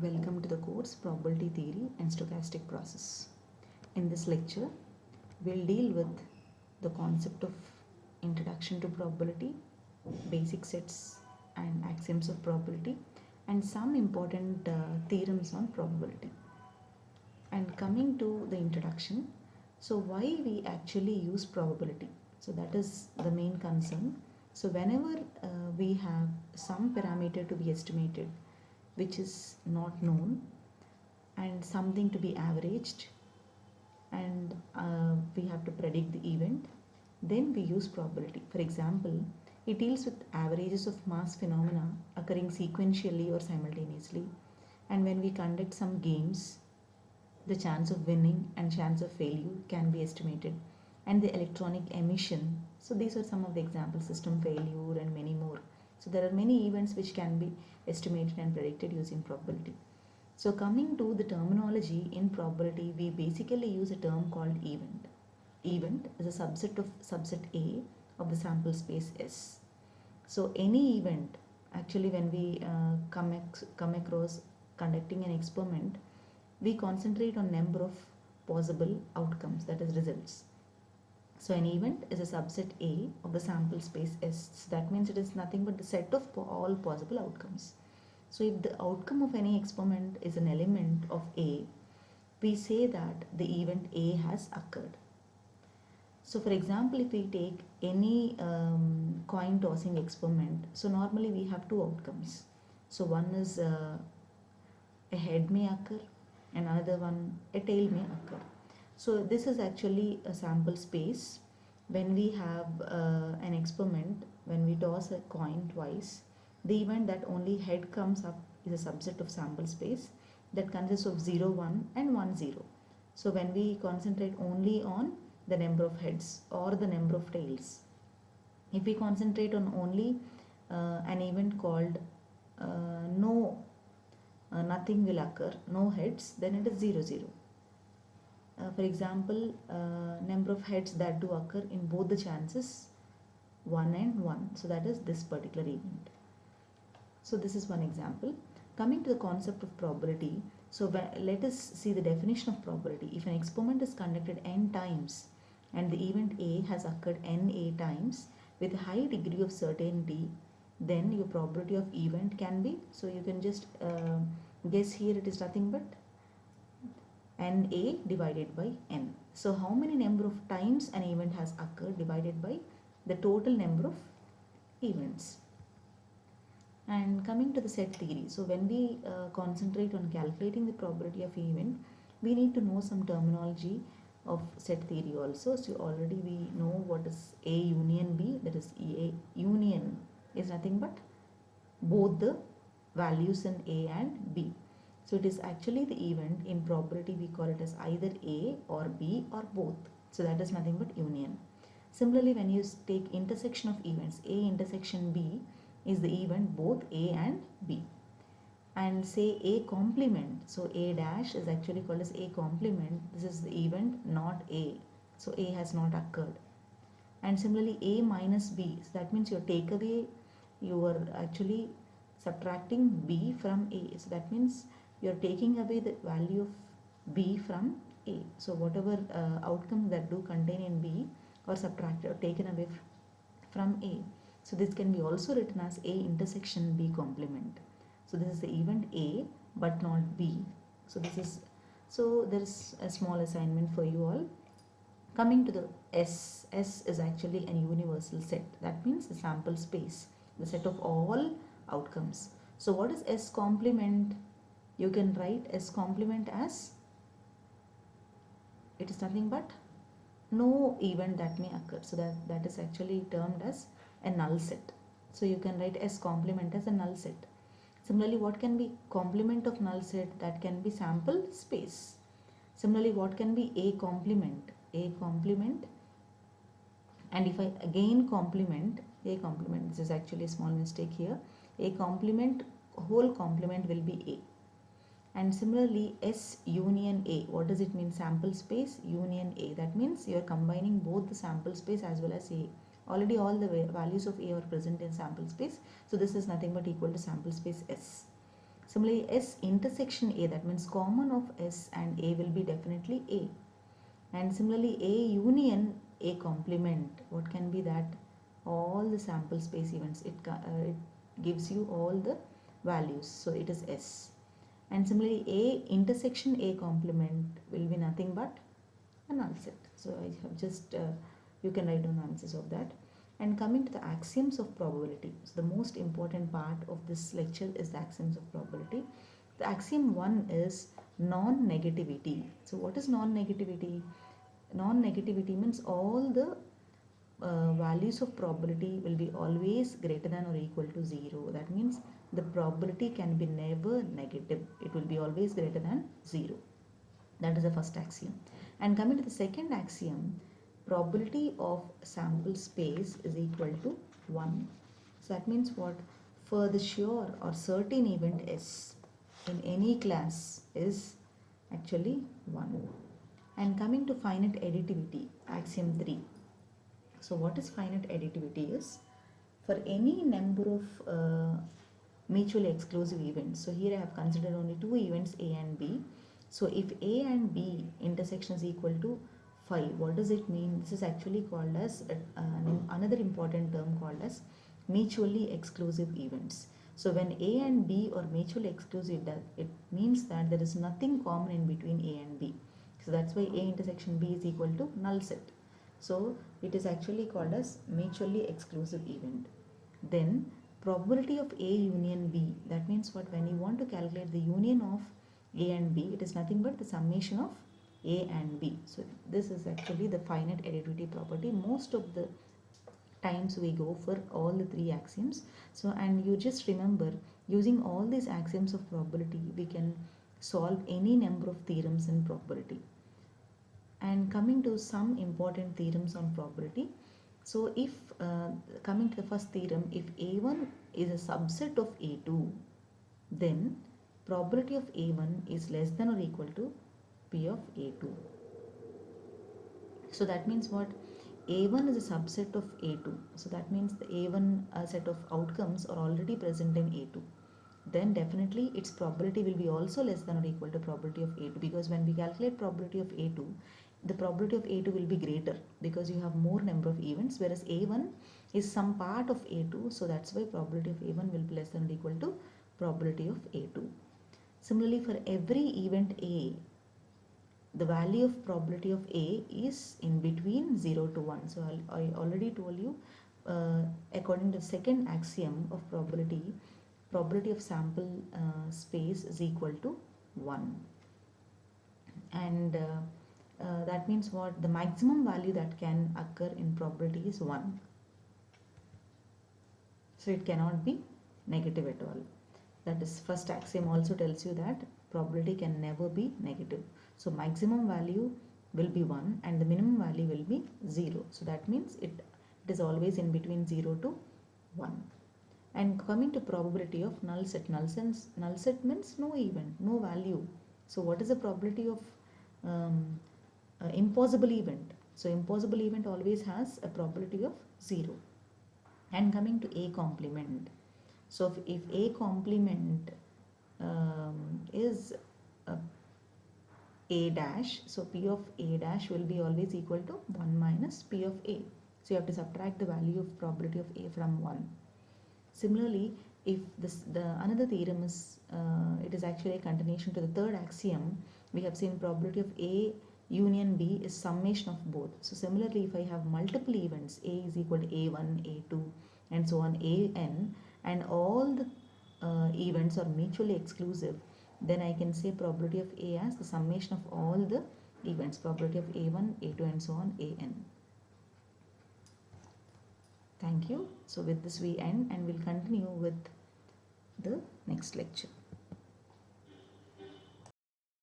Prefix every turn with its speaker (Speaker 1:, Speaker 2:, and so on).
Speaker 1: Welcome to the course Probability Theory and Stochastic Process. In this lecture, we'll deal with the concept of introduction to probability, basic sets and axioms of probability, and some important theorems on probability. And coming to the introduction, so why we actually use probability? So that is the main concern. So whenever we have some parameter to be estimated which is not known and something to be averaged and we have to predict the event, then we use probability. For example, it deals with averages of mass phenomena occurring sequentially or simultaneously, and when we conduct some games, the chance of winning and chance of failure can be estimated, and the electronic emission. So these are some of the examples: system failure and many more. So there are many events which can be estimated and predicted using probability. So coming to the terminology in probability, we basically use a term called event. Event is a subset of subset A of the sample space S. So any event, actually when we come across conducting an experiment, we concentrate on number of possible outcomes, that is results. So an event is a subset A of the sample space S. So that means it is nothing but the set of all possible outcomes. So if the outcome of any experiment is an element of A, we say that the event A has occurred. So for example, if we take any coin tossing experiment, so normally we have two outcomes. So one is a head may occur and another one a tail may occur. So this is actually a sample space. When we have an experiment, when we toss a coin twice, the event that only head comes up is a subset of sample space that consists of 0, 1 and 1, 0. So when we concentrate only on the number of heads or the number of tails, if we concentrate on only an event called nothing will occur, no heads, then it is 0, 0. For example, number of heads that do occur in both the chances 1 and 1. So that is this particular event. So this is one example. Coming to the concept of probability, so let us see the definition of probability. If an experiment is conducted n times and the event A has occurred n times with a high degree of certainty, then your probability of event can be, so you can just guess here, it is nothing but NA divided by N. So how many number of times an event has occurred divided by the total number of events. And coming to the set theory, so when we concentrate on calculating the probability of event, we need to know some terminology of set theory also. So already we know what is A union B, that is A union is nothing but both the values in A and B. So it is actually the event in probability, we call it as either A or B or both. So that is nothing but union. Similarly, when you take intersection of events, A intersection B is the event both A and B. And say A complement, so A dash is actually called as A complement. This is the event not A. So A has not occurred. And similarly A minus B, so that means you take away, you are actually subtracting B from A. So that means you are taking away the value of B from A. So whatever outcomes that do contain in B are subtracted or taken away from A. So this can be also written as A intersection B complement. So this is the event A but not B. So this is, so there is a small assignment for you all. Coming to the S, S is actually an universal set. That means the sample space, the set of all outcomes. So what is S complement? You can write S complement as, it is nothing but no event that may occur. So that is actually termed as a null set. So you can write S complement as a null set. Similarly, what can be complement of null set? That can be sample space. Similarly, what can be A complement? A complement, and if I again complement A complement, this is actually a small mistake here, A complement, whole complement will be A. And similarly S union A, what does it mean? Sample space union A, that means you are combining both the sample space as well as A. Already all the values of A are present in sample space, so this is nothing but equal to sample space S. Similarly, S intersection A, that means common of S and A will be definitely A. And similarly, A union A complement, what can be that? All the sample space events, it gives you all the values, so it is S. And similarly, A intersection A complement will be nothing but a null set. So I have just, you can write down answers of that. And coming to the axioms of probability, so the most important part of this lecture is the axioms of probability. The axiom 1 is non-negativity. So what is non-negativity? Non-negativity means all the values of probability will be always greater than or equal to 0. That means the probability can be never negative. It will be always greater than 0. That is the first axiom. And coming to the second axiom, probability of sample space is equal to 1. So that means what? For the sure or certain event S in any class is actually 1. And coming to finite additivity, axiom 3. So what is finite additivity is for any number of mutually exclusive events. So here I have considered only two events A and B. So if A and B intersection is equal to 5, what does it mean? This is actually called as another important term called as mutually exclusive events. So when A and B are mutually exclusive, that it means that there is nothing common in between A and B. So that's why A intersection B is equal to null set. So it is actually called as mutually exclusive event. Then probability of A union B, that means what? When you want to calculate the union of A and B, it is nothing but the summation of A and B. So this is actually the finite additivity property. Most of the times we go for all the three axioms. So, and you just remember, using all these axioms of probability, we can solve any number of theorems in probability. And coming to some important theorems on probability. So if coming to the first theorem, if A1 is a subset of A2, then probability of A1 is less than or equal to P of A2. So that means what? A1 is a subset of A2. So that means the A1 set of outcomes are already present in A2. Then definitely its probability will be also less than or equal to probability of A2, because when we calculate probability of A2, the probability of A2 will be greater because you have more number of events, whereas A1 is some part of A2, so that's why probability of A1 will be less than or equal to probability of A2. Similarly, for every event A, the value of probability of A is in between 0 to 1. So I already told you, according to the second axiom of probability, probability of sample space is equal to 1. And that means what? The maximum value that can occur in probability is 1. So it cannot be negative at all. That is, first axiom also tells you that probability can never be negative. So maximum value will be 1 and the minimum value will be 0. So that means it is always in between 0 to 1. And coming to probability of null set. Null set means no event, no value. So what is the probability of impossible event? So impossible event always has a probability of 0. And coming to A complement. So if A complement is A dash, so P of A dash will be always equal to 1 minus P of A. So you have to subtract the value of probability of A from 1. Similarly, if the another theorem is, it is actually a continuation to the third axiom. We have seen probability of A union B is summation of both. So similarly, if I have multiple events, A is equal to A1, A2 and so on, AN, and all the events are mutually exclusive, then I can say probability of A as the summation of all the events, probability of A1, A2 and so on, AN. Thank you. So with this we end and we'll continue with the next lecture.